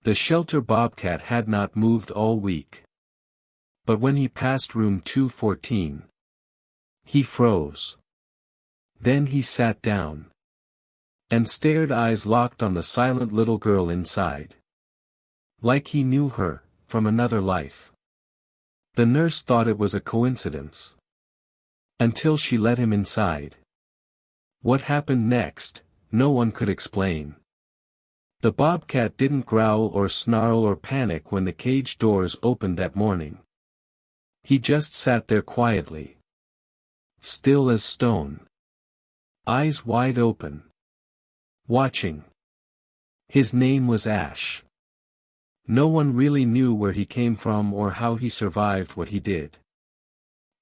The shelter Bobcat had not moved all week. But when he passed room 214, he froze. Then he sat down and stared, eyes locked on the silent little girl inside. Like he knew her, from another life. The nurse thought it was a coincidence. Until she let him inside. What happened next, no one could explain. The bobcat didn't growl or snarl or panic when the cage doors opened that morning. He just sat there quietly. Still as stone. Eyes wide open. Watching. His name was Ash. No one really knew where he came from or how he survived what he did.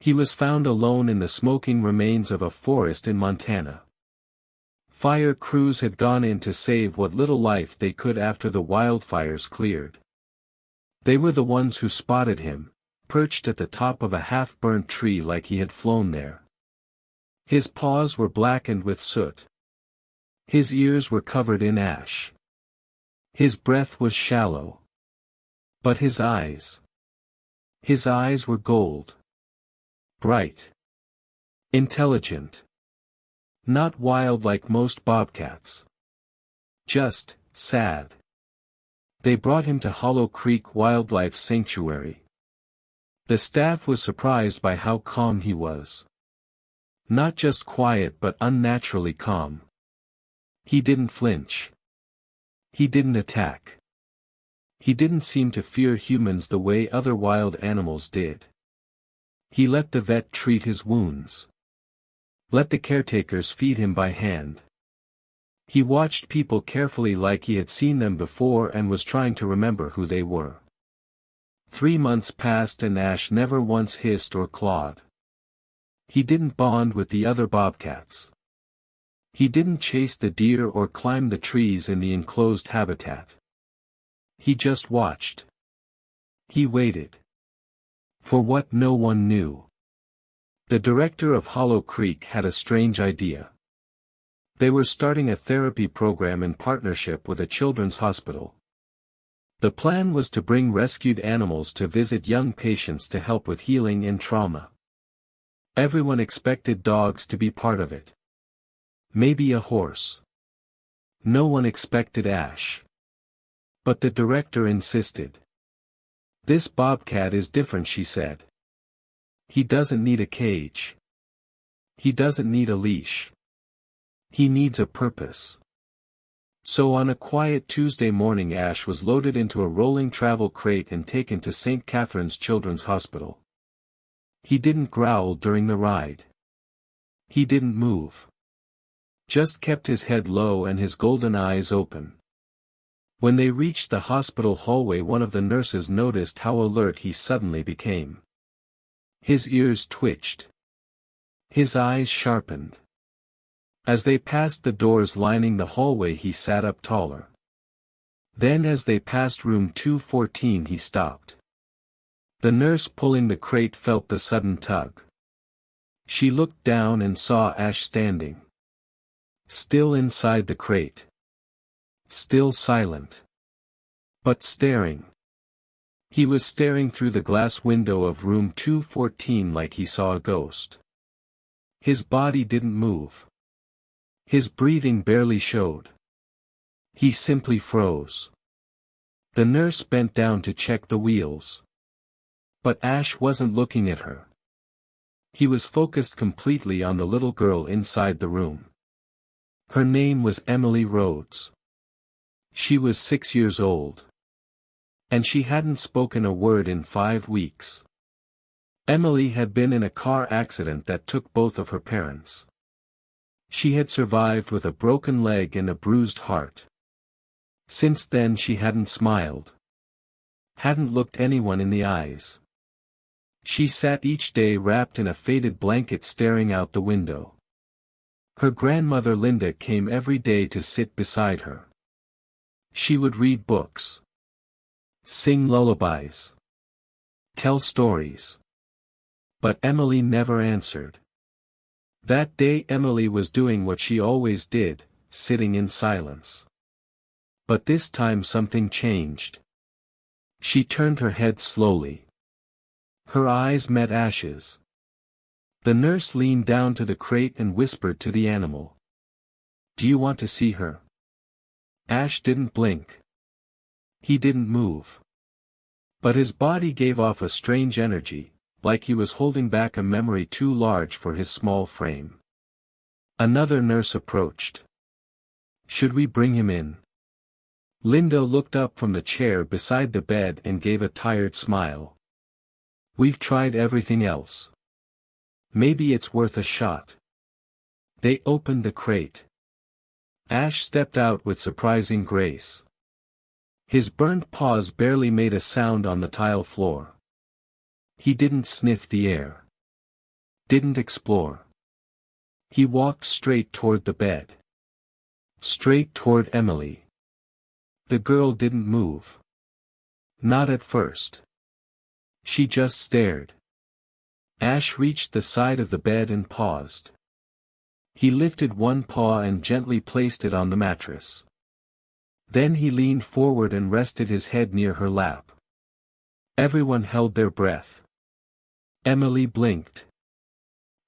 He was found alone in the smoking remains of a forest in Montana. Fire crews had gone in to save what little life they could after the wildfires cleared. They were the ones who spotted him, perched at the top of a half-burnt tree like he had flown there. His paws were blackened with soot. His ears were covered in ash. His breath was shallow. But his eyes were gold. Bright. Intelligent. Not wild like most bobcats. Just sad. They brought him to Hollow Creek Wildlife Sanctuary. The staff was surprised by how calm he was. Not just quiet but unnaturally calm. He didn't flinch. He didn't attack. He didn't seem to fear humans the way other wild animals did. He let the vet treat his wounds. Let the caretakers feed him by hand. He watched people carefully like he had seen them before and was trying to remember who they were. 3 months passed and Ash never once hissed or clawed. He didn't bond with the other bobcats. He didn't chase the deer or climb the trees in the enclosed habitat. He just watched. He waited. For what no one knew. The director of Hollow Creek had a strange idea. They were starting a therapy program in partnership with a children's hospital. The plan was to bring rescued animals to visit young patients to help with healing and trauma. Everyone expected dogs to be part of it. Maybe a horse. No one expected Ash. But the director insisted. This bobcat is different, she said. He doesn't need a cage. He doesn't need a leash. He needs a purpose. So on a quiet Tuesday morning Ash was loaded into a rolling travel crate and taken to St. Catherine's Children's Hospital. He didn't growl during the ride. He didn't move. Just kept his head low and his golden eyes open. When they reached the hospital hallway, one of the nurses noticed how alert he suddenly became. His ears twitched. His eyes sharpened. As they passed the doors lining the hallway he sat up taller. Then as they passed room 214 he stopped. The nurse pulling the crate felt the sudden tug. She looked down and saw Ash standing. Still inside the crate. Still silent. But staring. He was staring through the glass window of room 214 like he saw a ghost. His body didn't move. His breathing barely showed. He simply froze. The nurse bent down to check the wheels. But Ash wasn't looking at her. He was focused completely on the little girl inside the room. Her name was Emily Rhodes. She was 6 years old. And she hadn't spoken a word in 5 weeks. Emily had been in a car accident that took both of her parents. She had survived with a broken leg and a bruised heart. Since then she hadn't smiled. Hadn't looked anyone in the eyes. She sat each day wrapped in a faded blanket staring out the window. Her grandmother Linda came every day to sit beside her. She would read books. Sing lullabies. Tell stories. But Emily never answered. That day Emily was doing what she always did, sitting in silence. But this time something changed. She turned her head slowly. Her eyes met Ash's. The nurse leaned down to the crate and whispered to the animal. "Do you want to see her?" Ash didn't blink. He didn't move. But his body gave off a strange energy, like he was holding back a memory too large for his small frame. Another nurse approached. "Should we bring him in?" Linda looked up from the chair beside the bed and gave a tired smile. "We've tried everything else. Maybe it's worth a shot." They opened the crate. Ash stepped out with surprising grace. His burnt paws barely made a sound on the tile floor. He didn't sniff the air. Didn't explore. He walked straight toward the bed. Straight toward Emily. The girl didn't move. Not at first. She just stared. Ash reached the side of the bed and paused. He lifted one paw and gently placed it on the mattress. Then he leaned forward and rested his head near her lap. Everyone held their breath. Emily blinked.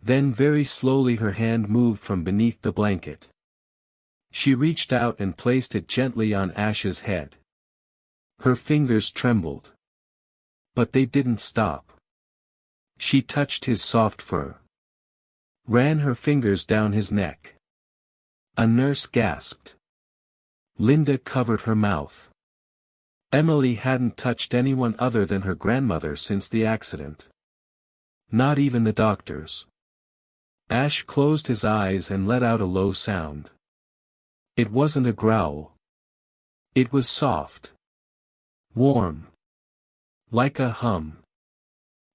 Then very slowly her hand moved from beneath the blanket. She reached out and placed it gently on Ash's head. Her fingers trembled. But they didn't stop. She touched his soft fur. Ran her fingers down his neck. A nurse gasped. Linda covered her mouth. Emily hadn't touched anyone other than her grandmother since the accident. Not even the doctors. Ash closed his eyes and let out a low sound. It wasn't a growl. It was soft. Warm. Like a hum.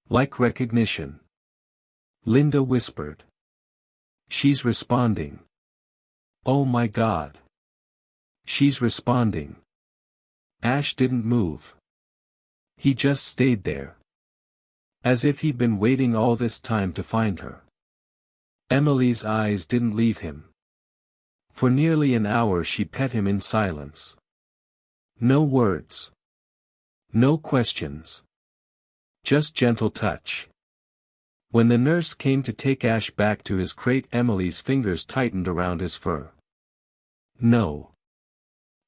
Like recognition. Linda whispered. "She's responding. Oh my God. She's responding." Ash didn't move. He just stayed there. As if he'd been waiting all this time to find her. Emily's eyes didn't leave him. For nearly an hour she pet him in silence. No words. No questions. Just gentle touch. When the nurse came to take Ash back to his crate, Emily's fingers tightened around his fur. No.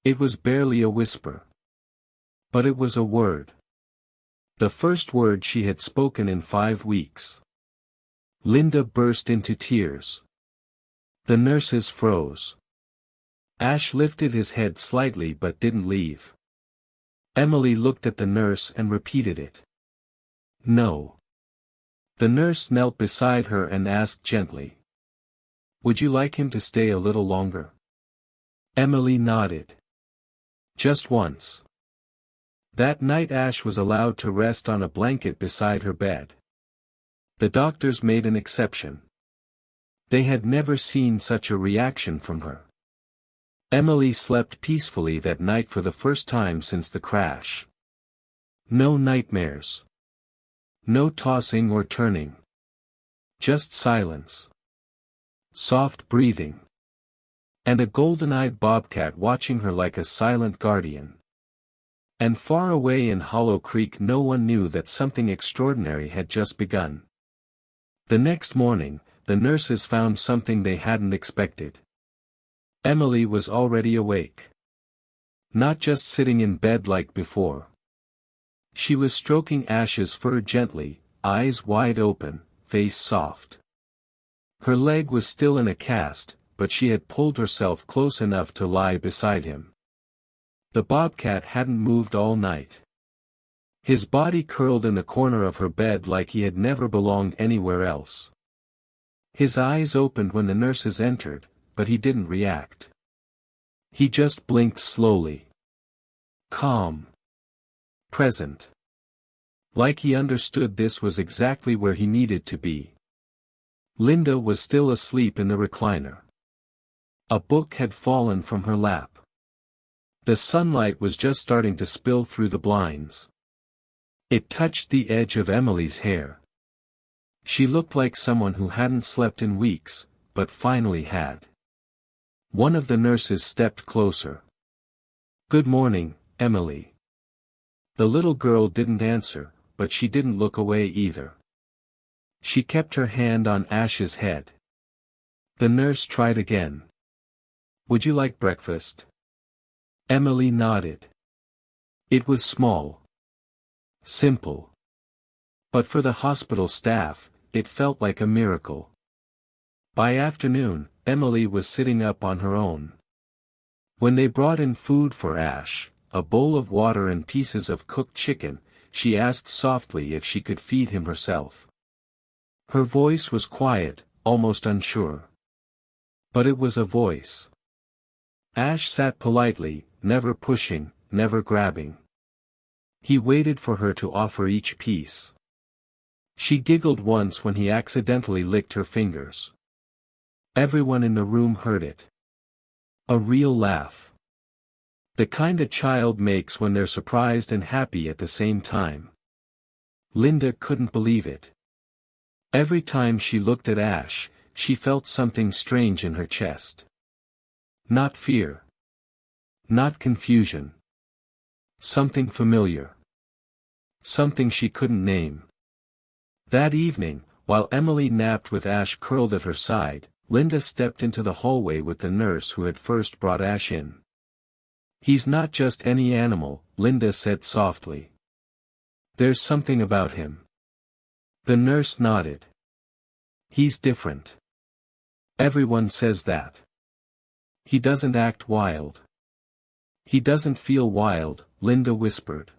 It was barely a whisper. But it was a word. The first word she had spoken in 5 weeks. Linda burst into tears. The nurses froze. Ash lifted his head slightly but didn't leave. Emily looked at the nurse and repeated it. No. The nurse knelt beside her and asked gently. "Would you like him to stay a little longer?" Emily nodded. Just once. That night Ash was allowed to rest on a blanket beside her bed. The doctors made an exception. They had never seen such a reaction from her. Emily slept peacefully that night for the first time since the crash. No nightmares. No tossing or turning. Just silence. Soft breathing. And a golden-eyed bobcat watching her like a silent guardian. And far away in Hollow Creek no one knew that something extraordinary had just begun. The next morning, the nurses found something they hadn't expected. Emily was already awake. Not just sitting in bed like before. She was stroking Ash's fur gently, eyes wide open, face soft. Her leg was still in a cast, but she had pulled herself close enough to lie beside him. The bobcat hadn't moved all night. His body curled in the corner of her bed like he had never belonged anywhere else. His eyes opened when the nurses entered, but he didn't react. He just blinked slowly. Calm. Present. Like he understood this was exactly where he needed to be. Linda was still asleep in the recliner. A book had fallen from her lap. The sunlight was just starting to spill through the blinds. It touched the edge of Emily's hair. She looked like someone who hadn't slept in weeks, but finally had. One of the nurses stepped closer. "Good morning, Emily." The little girl didn't answer, but she didn't look away either. She kept her hand on Ash's head. The nurse tried again. "Would you like breakfast?" Emily nodded. It was small. Simple. But for the hospital staff, it felt like a miracle. By afternoon, Emily was sitting up on her own. When they brought in food for Ash, a bowl of water and pieces of cooked chicken, she asked softly if she could feed him herself. Her voice was quiet, almost unsure. But it was a voice. Ash sat politely, never pushing, never grabbing. He waited for her to offer each piece. She giggled once when he accidentally licked her fingers. Everyone in the room heard it. A real laugh. The kind a child makes when they're surprised and happy at the same time. Linda couldn't believe it. Every time she looked at Ash, she felt something strange in her chest. Not fear. Not confusion. Something familiar. Something she couldn't name. That evening, while Emily napped with Ash curled at her side, Linda stepped into the hallway with the nurse who had first brought Ash in. "He's not just any animal," Linda said softly. "There's something about him." The nurse nodded. "He's different. Everyone says that. He doesn't act wild." "He doesn't feel wild," Linda whispered.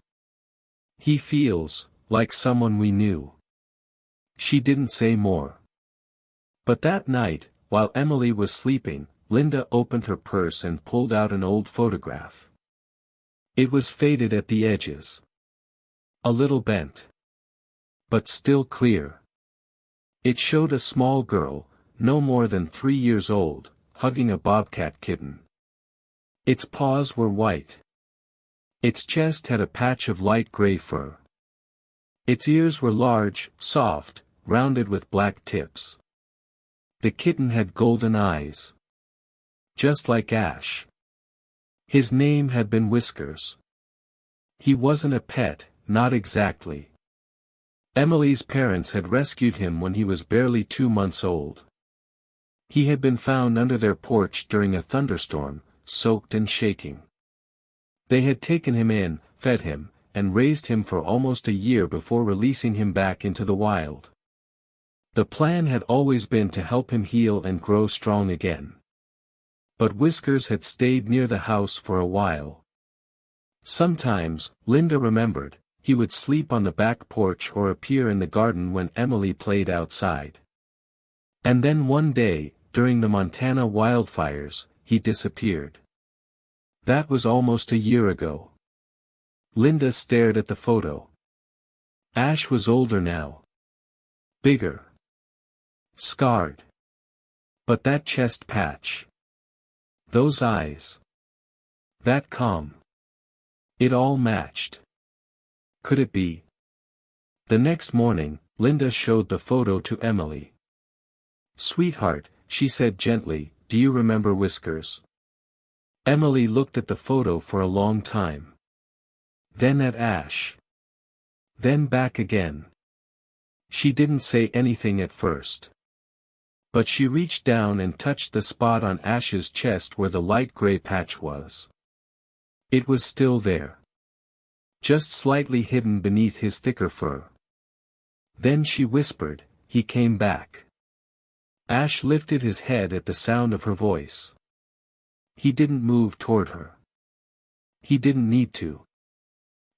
"He feels like someone we knew." She didn't say more. But that night, while Emily was sleeping, Linda opened her purse and pulled out an old photograph. It was faded at the edges. A little bent. But still clear. It showed a small girl, no more than 3 years old, hugging a bobcat kitten. Its paws were white. Its chest had a patch of light gray fur. Its ears were large, soft, rounded with black tips. The kitten had golden eyes. Just like Ash. His name had been Whiskers. He wasn't a pet, not exactly. Emily's parents had rescued him when he was barely 2 months old. He had been found under their porch during a thunderstorm, soaked and shaking. They had taken him in, fed him, and raised him for almost a year before releasing him back into the wild. The plan had always been to help him heal and grow strong again. But Whiskers had stayed near the house for a while. Sometimes, Linda remembered, he would sleep on the back porch or appear in the garden when Emily played outside. And then one day, during the Montana wildfires, he disappeared. That was almost a year ago. Linda stared at the photo. Ash was older now. Bigger. Scarred. But that chest patch. Those eyes. That calm. It all matched. Could it be? The next morning, Linda showed the photo to Emily. "Sweetheart," she said gently, "do you remember Whiskers?" Emily looked at the photo for a long time. Then at Ash. Then back again. She didn't say anything at first. But she reached down and touched the spot on Ash's chest where the light gray patch was. It was still there. Just slightly hidden beneath his thicker fur. Then she whispered, "He came back." Ash lifted his head at the sound of her voice. He didn't move toward her. He didn't need to.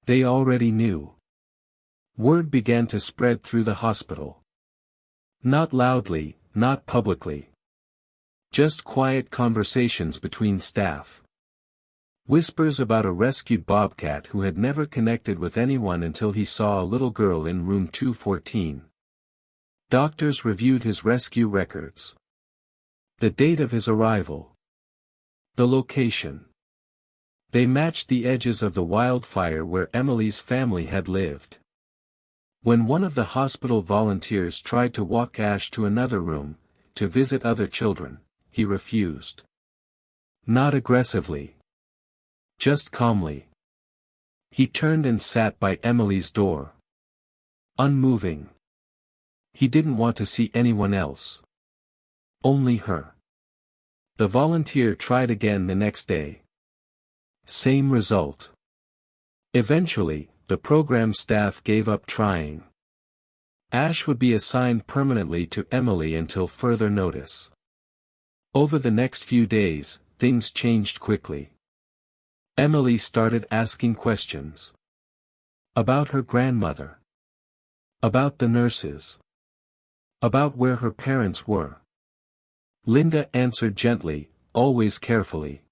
They already knew. Word began to spread through the hospital. Not loudly, not publicly. Just quiet conversations between staff. Whispers about a rescued bobcat who had never connected with anyone until he saw a little girl in room 214. Doctors reviewed his rescue records. The date of his arrival. The location. They matched the edges of the wildfire where Emily's family had lived. When one of the hospital volunteers tried to walk Ash to another room, to visit other children, he refused. Not aggressively. Just calmly. He turned and sat by Emily's door. Unmoving. He didn't want to see anyone else. Only her. The volunteer tried again the next day. Same result. Eventually, the program staff gave up trying. Ash would be assigned permanently to Emily until further notice. Over the next few days, things changed quickly. Emily started asking questions. About her grandmother. About the nurses. About where her parents were. Linda answered gently, always carefully.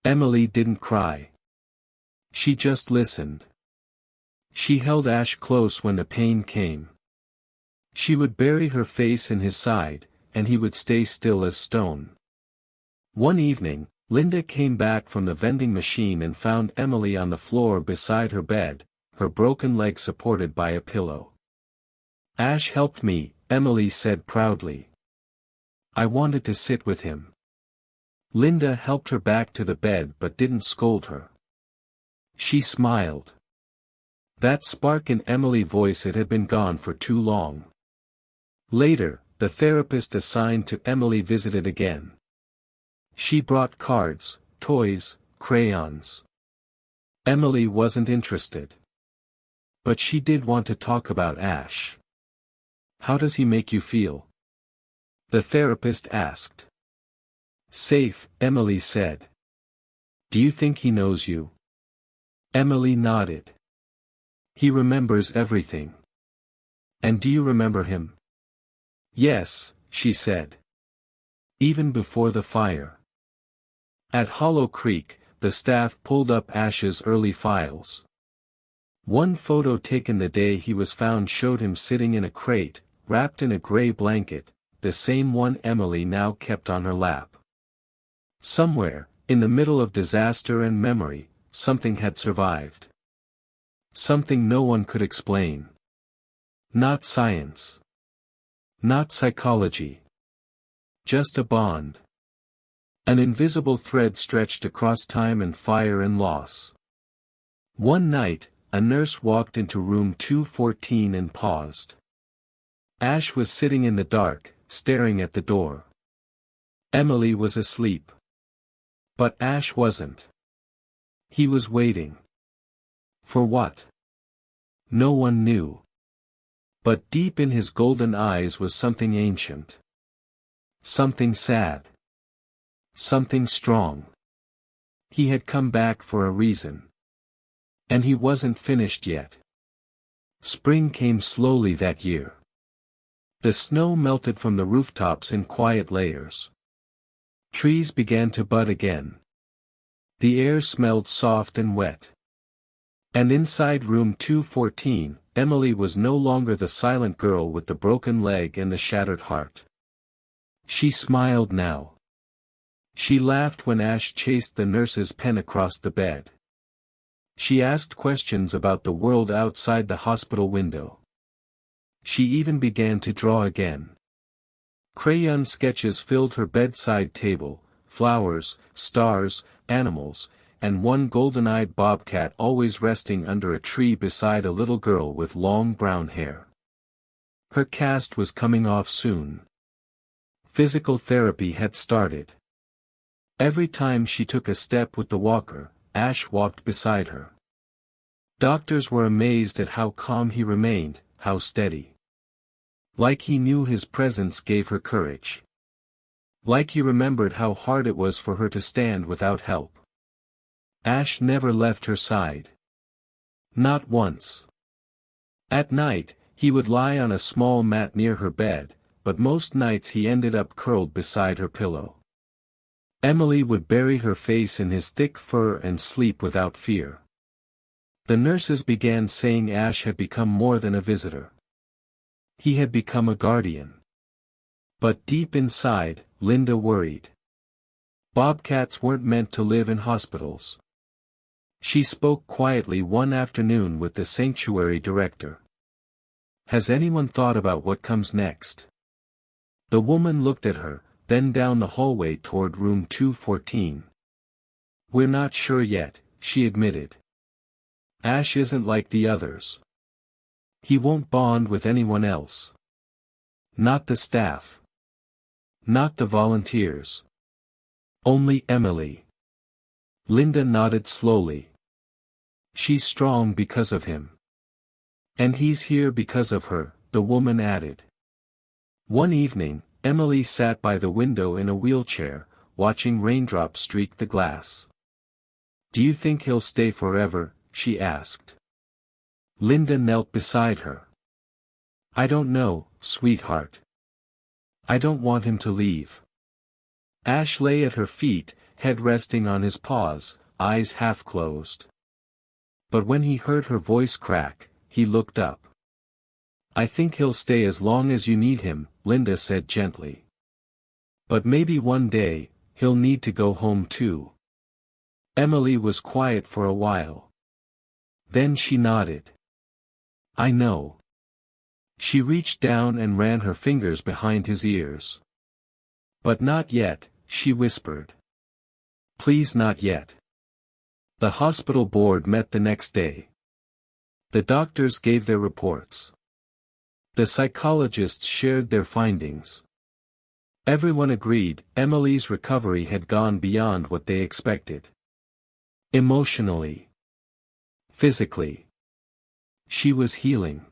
Emily didn't cry. She just listened. She held Ash close when the pain came. She would bury her face in his side, and he would stay still as stone. One evening, Linda came back from the vending machine and found Emily on the floor beside her bed, her broken leg supported by a pillow. Ash helped me, Emily said proudly. I wanted to sit with him. Linda helped her back to the bed but didn't scold her. She smiled. That spark in Emily's voice, it had been gone for too long. Later, the therapist assigned to Emily visited again. She brought cards, toys, crayons. Emily wasn't interested. But she did want to talk about Ash. How does he make you feel? The therapist asked. Safe, Emily said. Do you think he knows you? Emily nodded. He remembers everything. And do you remember him? Yes, she said. Even before the fire. At Hollow Creek, the staff pulled up Ash's early files. One photo taken the day he was found showed him sitting in a crate, wrapped in a gray blanket, the same one Emily now kept on her lap. Somewhere, in the middle of disaster and memory, something had survived. Something no one could explain. Not science. Not psychology. Just a bond. An invisible thread stretched across time and fire and loss. One night, a nurse walked into room 214 and paused. Ash was sitting in the dark, staring at the door. Emily was asleep. But Ash wasn't. He was waiting. For what? No one knew. But deep in his golden eyes was something ancient. Something sad. Something strong. He had come back for a reason. And he wasn't finished yet. Spring came slowly that year. The snow melted from the rooftops in quiet layers. Trees began to bud again. The air smelled soft and wet. And inside room 214, Emily was no longer the silent girl with the broken leg and the shattered heart. She smiled now. She laughed when Ash chased the nurse's pen across the bed. She asked questions about the world outside the hospital window. She even began to draw again. Crayon sketches filled her bedside table, flowers, stars, animals, and one golden-eyed bobcat always resting under a tree beside a little girl with long brown hair. Her cast was coming off soon. Physical therapy had started. Every time she took a step with the walker, Ash walked beside her. Doctors were amazed at how calm he remained, how steady. Like he knew his presence gave her courage. Like he remembered how hard it was for her to stand without help. Ash never left her side. Not once. At night, he would lie on a small mat near her bed, but most nights he ended up curled beside her pillow. Emily would bury her face in his thick fur and sleep without fear. The nurses began saying Ash had become more than a visitor. He had become a guardian. But deep inside, Linda worried. Bobcats weren't meant to live in hospitals. She spoke quietly one afternoon with the sanctuary director. Has anyone thought about what comes next? The woman looked at her, then down the hallway toward room 214. We're not sure yet, she admitted. Ash isn't like the others. He won't bond with anyone else. Not the staff. Not the volunteers. Only Emily. Linda nodded slowly. She's strong because of him. And he's here because of her, the woman added. One evening, Emily sat by the window in a wheelchair, watching raindrops streak the glass. Do you think he'll stay forever? She asked. Linda knelt beside her. I don't know, sweetheart. I don't want him to leave. Ash lay at her feet, head resting on his paws, eyes half closed. But when he heard her voice crack, he looked up. I think he'll stay as long as you need him, Linda said gently. But maybe one day, he'll need to go home too. Emily was quiet for a while. Then she nodded. I know. She reached down and ran her fingers behind his ears. But not yet, she whispered. Please not yet. The hospital board met the next day. The doctors gave their reports. The psychologists shared their findings. Everyone agreed Emily's recovery had gone beyond what they expected. Emotionally. Physically. She was healing.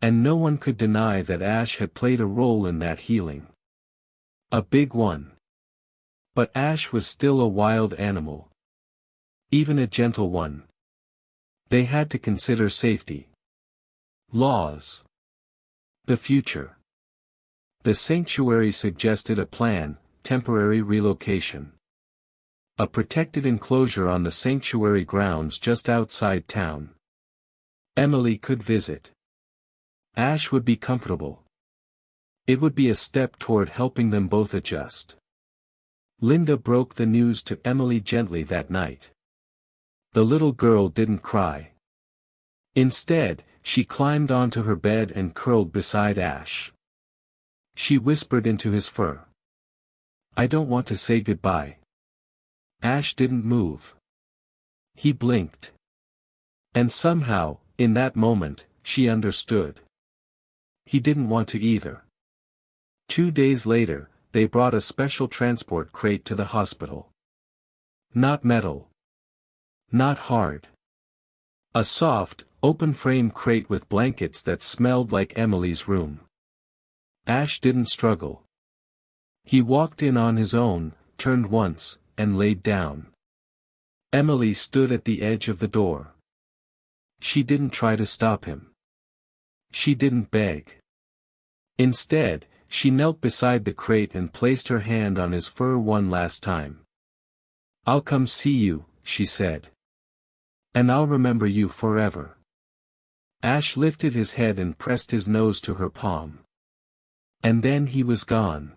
And no one could deny that Ash had played a role in that healing. A big one. But Ash was still a wild animal. Even a gentle one. They had to consider safety. Laws. The future. The sanctuary suggested a plan, temporary relocation. A protected enclosure on the sanctuary grounds just outside town. Emily could visit. Ash would be comfortable. It would be a step toward helping them both adjust. Linda broke the news to Emily gently that night. The little girl didn't cry. Instead, she climbed onto her bed and curled beside Ash. She whispered into his fur. I don't want to say goodbye. Ash didn't move. He blinked. And somehow, in that moment, she understood. He didn't want to either. 2 days later, they brought a special transport crate to the hospital. Not metal. Not hard. A soft, open-frame crate with blankets that smelled like Emily's room. Ash didn't struggle. He walked in on his own, turned once, and laid down. Emily stood at the edge of the door. She didn't try to stop him. She didn't beg. Instead, she knelt beside the crate and placed her hand on his fur one last time. I'll come see you, she said. And I'll remember you forever. Ash lifted his head and pressed his nose to her palm. And then he was gone.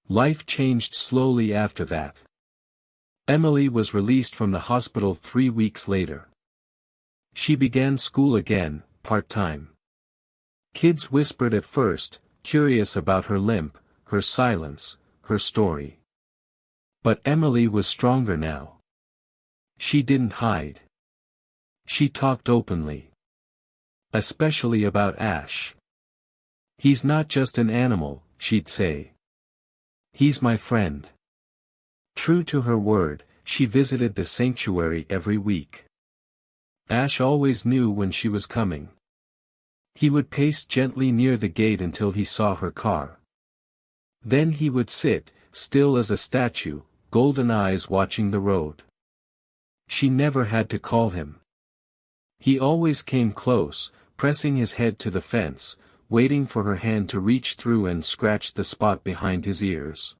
Life changed slowly after that. Emily was released from the hospital 3 weeks later. She began school again, part-time. Kids whispered at first, curious about her limp, her silence, her story. But Emily was stronger now. She didn't hide. She talked openly. Especially about Ash. He's not just an animal, she'd say. He's my friend. True to her word, she visited the sanctuary every week. Ash always knew when she was coming. He would pace gently near the gate until he saw her car. Then he would sit, still as a statue, golden eyes watching the road. She never had to call him. He always came close, pressing his head to the fence, waiting for her hand to reach through and scratch the spot behind his ears.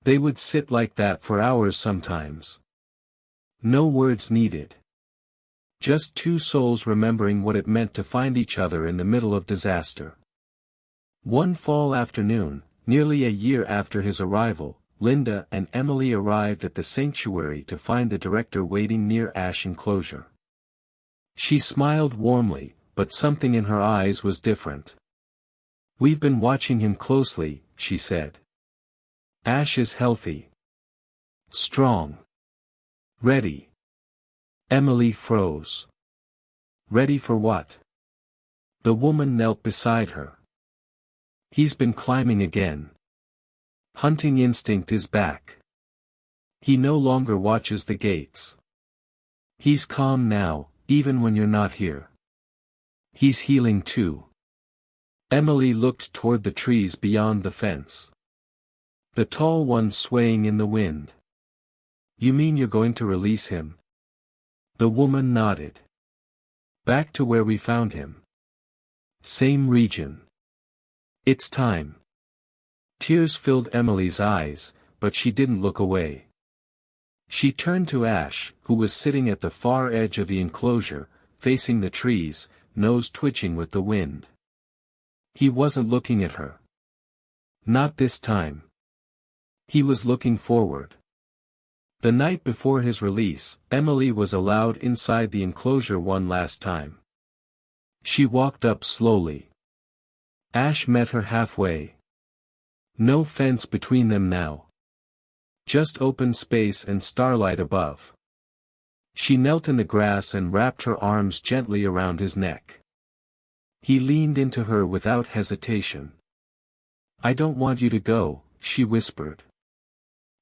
They would sit like that for hours sometimes. No words needed. Just two souls remembering what it meant to find each other in the middle of disaster. One fall afternoon, nearly a year after his arrival, Linda and Emily arrived at the sanctuary to find the director waiting near Ash enclosure. She smiled warmly, but something in her eyes was different. We've been watching him closely, she said. Ash is healthy. Strong. Ready. Emily froze. Ready for what? The woman knelt beside her. He's been climbing again. Hunting instinct is back. He no longer watches the gates. He's calm now, even when you're not here. He's healing too. Emily looked toward the trees beyond the fence. The tall ones swaying in the wind. You mean you're going to release him? The woman nodded. Back to where we found him. Same region. It's time. Tears filled Emily's eyes, but she didn't look away. She turned to Ash, who was sitting at the far edge of the enclosure, facing the trees, nose twitching with the wind. He wasn't looking at her. Not this time. He was looking forward. The night before his release, Emily was allowed inside the enclosure one last time. She walked up slowly. Ash met her halfway. No fence between them now. Just open space and starlight above. She knelt in the grass and wrapped her arms gently around his neck. He leaned into her without hesitation. I don't want you to go, she whispered.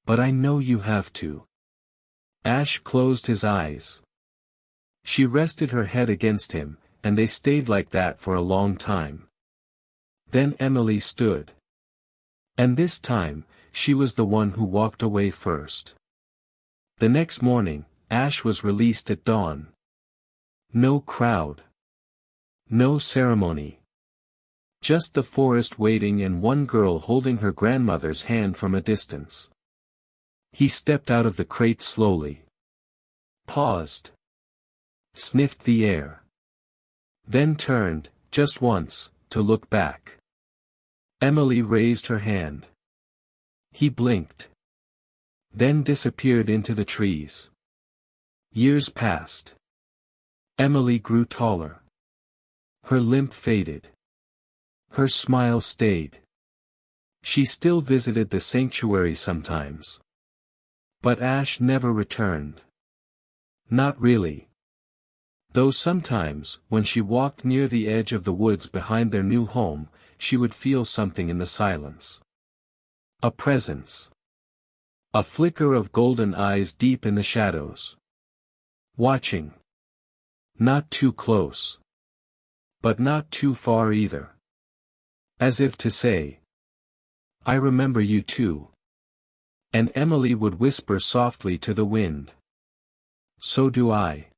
But I know you have to. Ash closed his eyes. She rested her head against him, and they stayed like that for a long time. Then Emily stood. And this time, she was the one who walked away first. The next morning, Ash was released at dawn. No crowd. No ceremony. Just the forest waiting and one girl holding her grandmother's hand from a distance. He stepped out of the crate slowly. Paused. Sniffed the air. Then turned, just once, to look back. Emily raised her hand. He blinked. Then disappeared into the trees. Years passed. Emily grew taller. Her limp faded. Her smile stayed. She still visited the sanctuary sometimes. But Ash never returned. Not really. Though sometimes, when she walked near the edge of the woods behind their new home, she would feel something in the silence. A presence. A flicker of golden eyes deep in the shadows. Watching. Not too close. But not too far either. As if to say, I remember you too. And Emily would whisper softly to the wind. So do I.